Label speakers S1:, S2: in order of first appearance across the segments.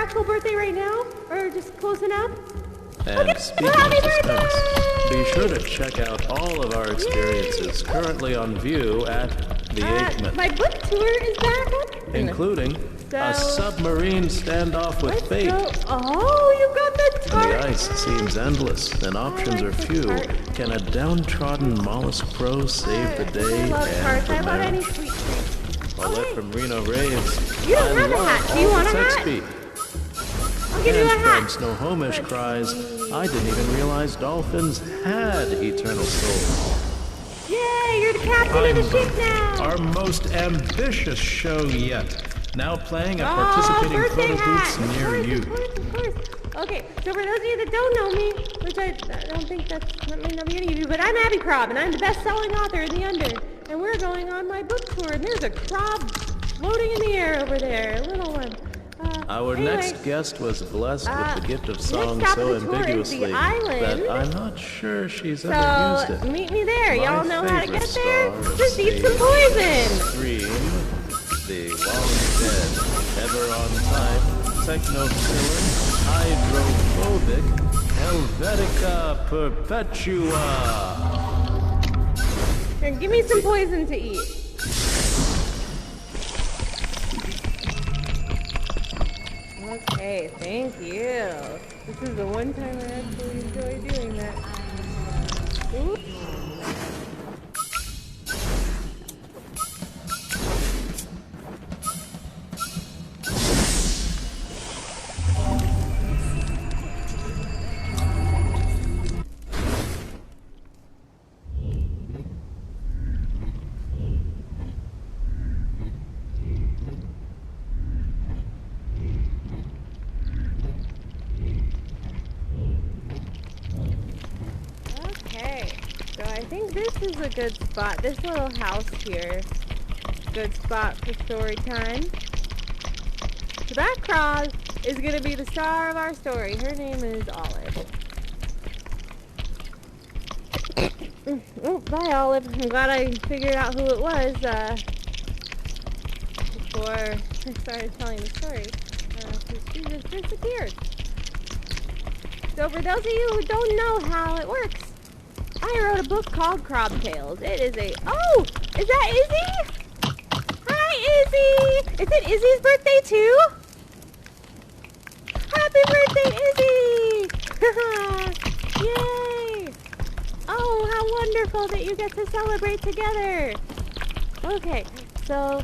S1: actual birthday right now? Or just close enough?
S2: And
S1: okay,
S2: speaking
S1: well, happy
S2: of suspense,
S1: birthday!
S2: be sure to check out all of our experiences currently on view at the Aikman,
S1: My book tour is back up.
S2: including a submarine standoff with fate.
S1: Oh, you got the tart.
S2: And the ice seems endless, and options are few. Can a downtrodden mollusk pro save the day?
S1: I love
S2: and
S1: tarts.
S2: the
S1: I love any
S2: marriage?
S1: sweet treat.
S2: Paulette from Reno raves.
S1: You don't
S2: I
S1: have a
S2: love
S1: hat. Do you
S2: all
S1: want
S2: the
S1: a
S2: sex
S1: hat?
S2: speed.
S1: I'll give you a
S2: And
S1: hat.
S2: from Snohomish cries, I didn't even realize dolphins had eternal souls.
S1: Yay, you're the captain of the ship now.
S3: Our most ambitious show yet. Now playing at
S1: Oh,
S3: participating
S1: birthday
S3: photo
S1: hat.
S3: booths near you.
S1: Of course. Okay, so for those of you that don't know me, which I don't think that may not be any of you, but I'm Abby Krob, and I'm the best-selling author in the Under, and we're going on my book tour, and there's a crab floating in the air over there, a little one.
S2: Our
S1: anyway,
S2: next guest was blessed with the gift of
S1: next
S2: song
S1: stop
S2: so
S1: of the tour is
S2: ambiguously
S1: the island.
S2: that I'm not sure she's ever used
S1: So,
S2: it.
S1: meet me there.
S2: My
S1: Y'all know how to
S2: favorite
S1: get there?
S2: star of
S1: Just eat some
S2: stage
S1: poison.
S2: Stream, the long dead, ever on time, techno-killer, hydrophobic, Helvetica perpetua.
S1: Here, give me some poison to eat. Okay, thank you. This is the one time I actually enjoy doing that. Ooh. I think this is a good spot. This little house here, good spot for story time. So that Cross is going to be the star of our story. Her name is Olive. Oh, bye Olive. I'm glad I figured out who it was before I started telling the story. She just disappeared. So for those of you who don't know how it works, I wrote a book called Crab Tales. It is a... Oh! Is that Izzy? Hi, Izzy! Is it Izzy's birthday, too? Happy birthday, Izzy! Yay! Oh, how wonderful that you get to celebrate together. Okay, so,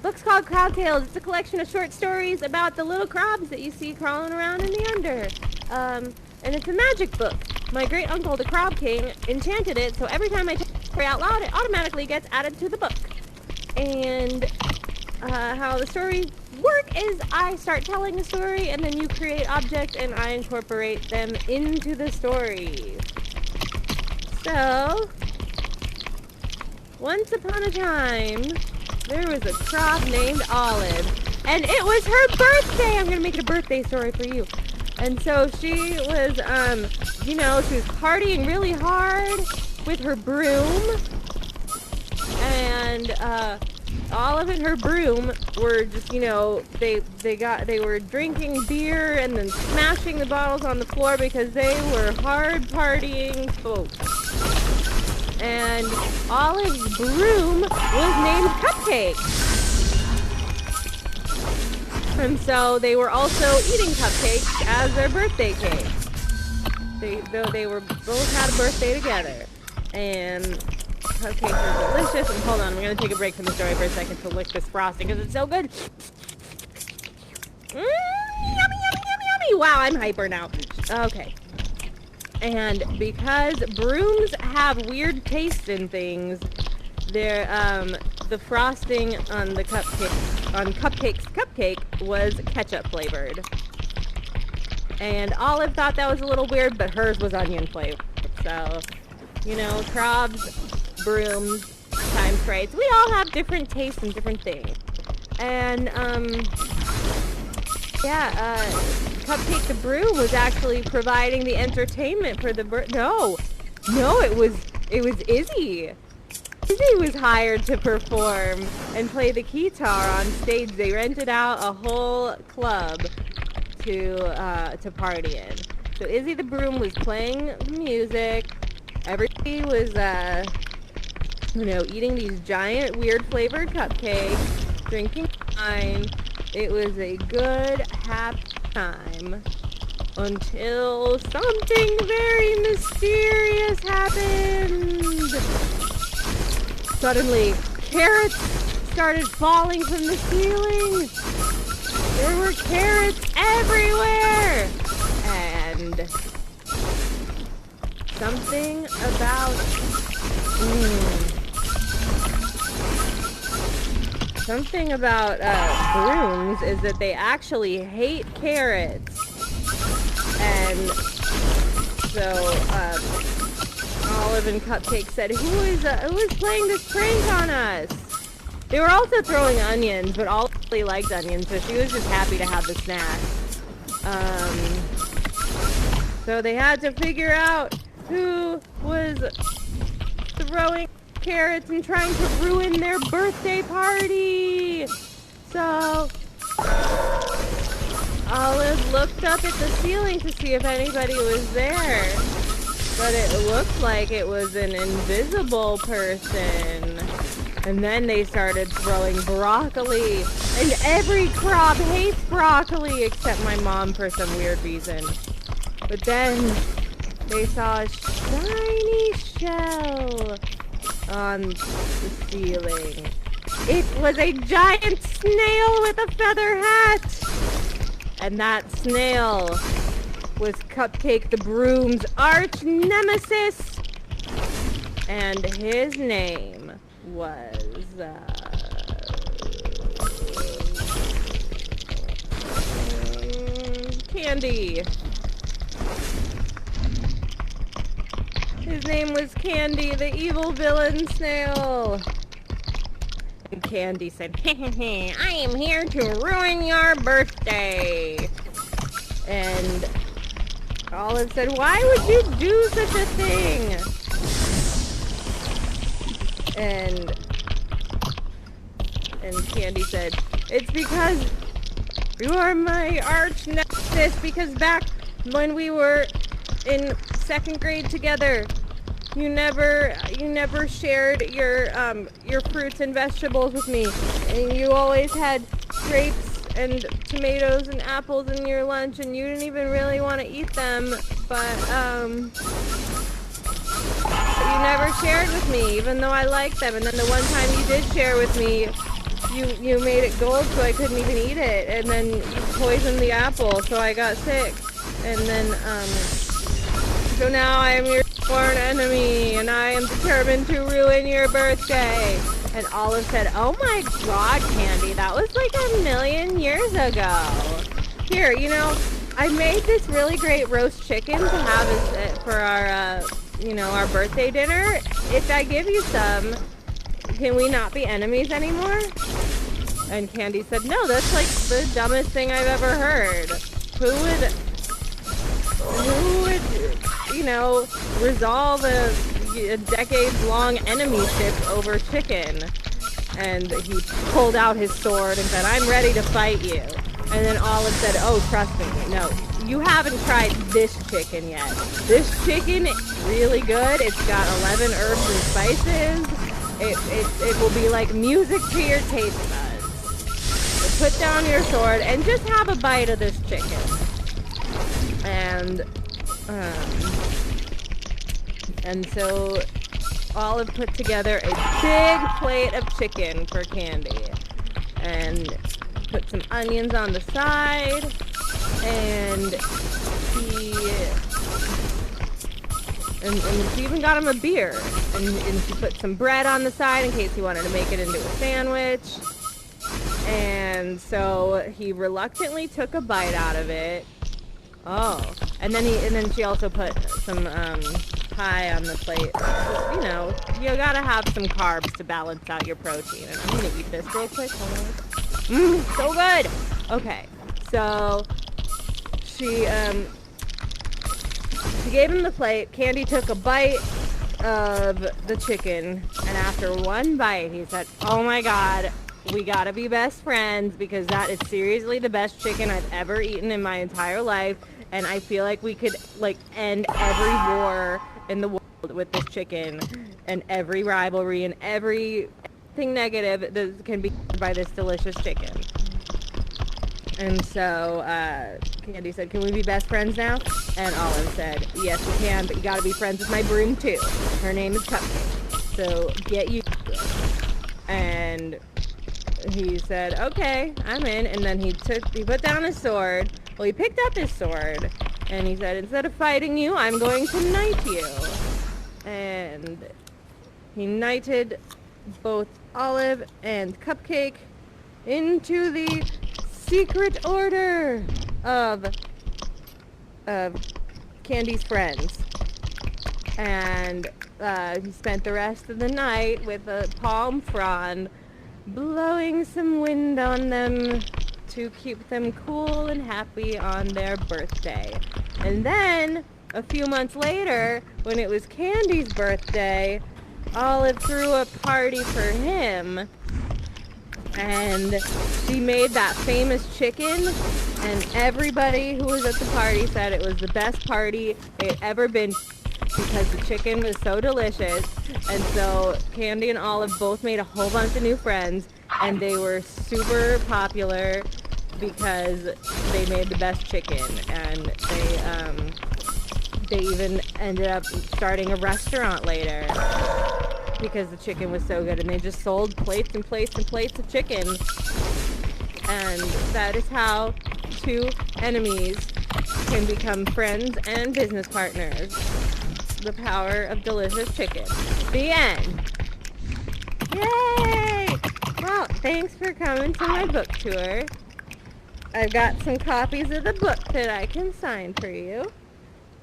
S1: book's called Crab Tales. It's a collection of short stories about the little crabs that you see crawling around in the under. And it's a magic book. My great uncle, the Crab King, enchanted it, so every time I tell a story out loud, it automatically gets added to the book. And how the stories work is I start telling a story, and then you create objects, and I incorporate them into the story. So, once upon a time, there was a crab named Olive, and it was her birthday! I'm gonna make it a birthday story for you. And so she was, you know, she was partying really hard with her broom. And, Olive and her broom were just, you know, they were drinking beer and then smashing the bottles on the floor because they were hard partying folks. And Olive's broom was named Cupcake. And so they were also eating cupcakes as their birthday cake. They were both had a birthday together. And cupcakes are delicious. And hold on, I'm going to take a break from the story for a second to lick this frosting because it's so good. Yummy, yummy, yummy, yummy. Wow, I'm hyper now. Okay. And because brooms have weird taste in things, they're, the frosting on the Cupcake's cupcake was ketchup flavored. And Olive thought that was a little weird, but hers was onion flavored. So, you know, crabs, brooms, time sprites, we all have different tastes and different things. And, Cupcake the broom was actually providing the entertainment for the No, it was Izzy. Izzy was hired to perform and play the guitar on stage. They rented out a whole club to party in. So Izzy the Broom was playing the music. Everybody was, eating these giant, weird flavored cupcakes, drinking wine. It was a good, happy time until something very mysterious happened. Suddenly, carrots started falling from the ceiling. There were carrots everywhere. And something about brooms is that they actually hate carrots. And so Olive and Cupcake said, who is playing this prank on us? They were also throwing onions, but Olive really liked onions, so she was just happy to have the snack. So they had to figure out who was throwing carrots and trying to ruin their birthday party. So Olive looked up at the ceiling to see if anybody was there, but it looked like it was an invisible person. And then they started throwing broccoli, and every crop hates broccoli except my mom for some weird reason. But then they saw a shiny shell on the ceiling. It was a giant snail with a feather hat! And that snail was Cupcake the Broom's arch nemesis! And his name was, Candy. His name was Candy, the evil villain snail. And Candy said, "Hehehe, I am here to ruin your birthday." And Olive said, "Why would you do such a thing?" And Candy said, "It's because you are my arch nemesis, because back when we were in second grade together, you never shared your fruits and vegetables with me, and you always had grapes and tomatoes and apples in your lunch, and you didn't even really want to eat them, but you never shared with me, even though I liked them. And then the one time you did share with me, you made it gold so I couldn't even eat it, and then you poisoned the apple so I got sick, and then so now I am your sworn enemy, and I am determined to ruin your birthday." And Olive said, "Oh my God, Candy, that was like 1,000,000 years ago. Here, I made this really great roast chicken to have for our our birthday dinner. If I give you some, can we not be enemies anymore?" And Candy said, "No, that's like the dumbest thing I've ever heard. Who would resolve a decades-long enemyship over chicken?" And he pulled out his sword and said, "I'm ready to fight you." And then Olive said, "Oh, trust me, no, you haven't tried this chicken yet. This chicken is really good. It's got 11 herbs and spices. It will be like music to your taste buds. So put down your sword and just have a bite of this chicken." And so Olive put together a big plate of chicken for Candy, and put some onions on the side, and she even got him a beer, and she put some bread on the side in case he wanted to make it into a sandwich. And so he reluctantly took a bite out of it. Oh, and then she also put some pie on the plate. You gotta have some carbs to balance out your protein. And I'm gonna eat this real quick. Hold on. So good. Okay, so she gave him the plate. Candy took a bite, of the chicken, and after one bite, he said, "Oh my God, we gotta be best friends because that is seriously the best chicken I've ever eaten in my entire life, and I feel like we could like end every war in the world with this chicken, and every rivalry and everything negative that can be by this delicious chicken." And so Candy said, "Can we be best friends now?" And Olive said, "Yes, we can, but you gotta be friends with my broom too. Her name is Cupcake. So get used to it." And he said, "Okay, I'm in." And then he put down his sword. Well, he picked up his sword, and he said, "Instead of fighting you, I'm going to knight you." And he knighted both Olive and Cupcake into the secret order of Candy's friends. And he spent the rest of the night with a palm frond, blowing some wind on them to keep them cool and happy on their birthday. And then, a few months later, when it was Candy's birthday, Olive threw a party for him, and she made that famous chicken, and everybody who was at the party said it was the best party they'd ever been because the chicken was so delicious. And so Candy and Olive both made a whole bunch of new friends, and they were super popular because they made the best chicken, and they even ended up starting a restaurant later because the chicken was so good, and they just sold plates and plates and plates of chicken. And that is how two enemies can become friends and business partners. The power of delicious chicken. The end. Yay! Well, thanks for coming to my book tour. I've got some copies of the book that I can sign for you.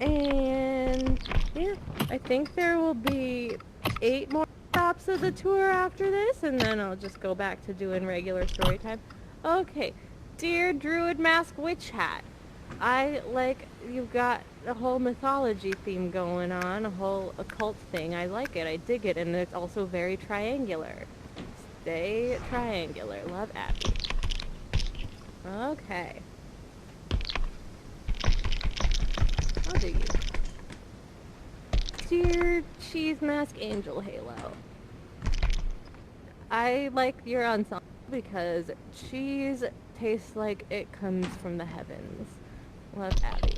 S1: And yeah, I think there will be 8 more stops of the tour after this, and then I'll just go back to doing regular story time. Okay, Dear Druid Mask Witch Hat, I like you've got a whole mythology theme going on, a whole occult thing. I like it, I dig it, and it's also very triangular. Stay triangular. Love, Abby. Okay. I'll do you. Dear Cheese Mask Angel Halo, I like your ensemble because cheese tastes like it comes from the heavens. Love, Abby.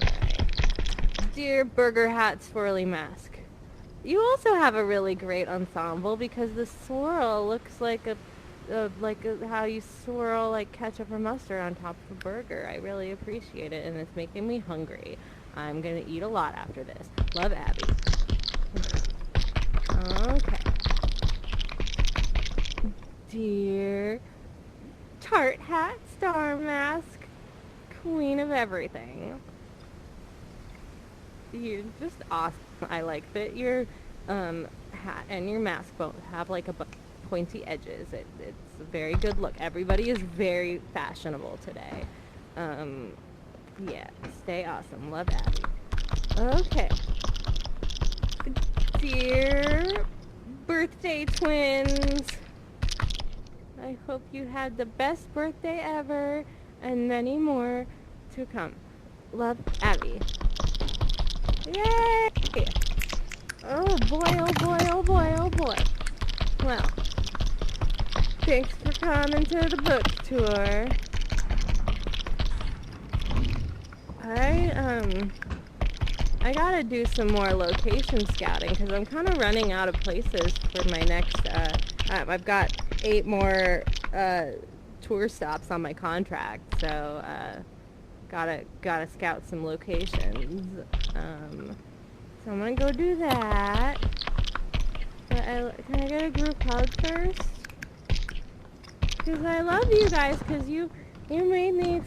S1: Alright. Dear Burger Hat Swirly Mask, you also have a really great ensemble because the swirl looks like how you swirl like ketchup or mustard on top of a burger. I really appreciate it, and it's making me hungry. I'm gonna eat a lot after this. Love, Abby. Okay. Dear Tart Hat Star Mask, Queen of Everything. You're just awesome. I like that your hat and your mask both have like a pointy edges. It's a very good look. Everybody is very fashionable today. Yeah, stay awesome. Love, Abby. Okay. Dear birthday twins, I hope you had the best birthday ever and many more to come. Love, Abby. Yay! Oh boy, oh boy, oh boy, oh boy. Well, thanks for coming to the book tour. I gotta do some more location scouting because I'm kind of running out of places for my next, I've got 8 more tour stops on my contract, so gotta scout some locations. So I'm gonna go do that. But can I get a group hug first? Because I love you guys, because you made me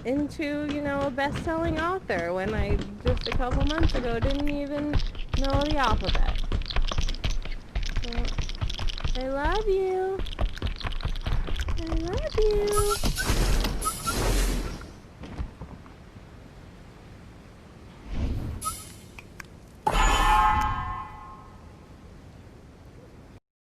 S1: into, you know, a best-selling author when I just a couple months ago didn't even know the alphabet. So, I love you. I love you.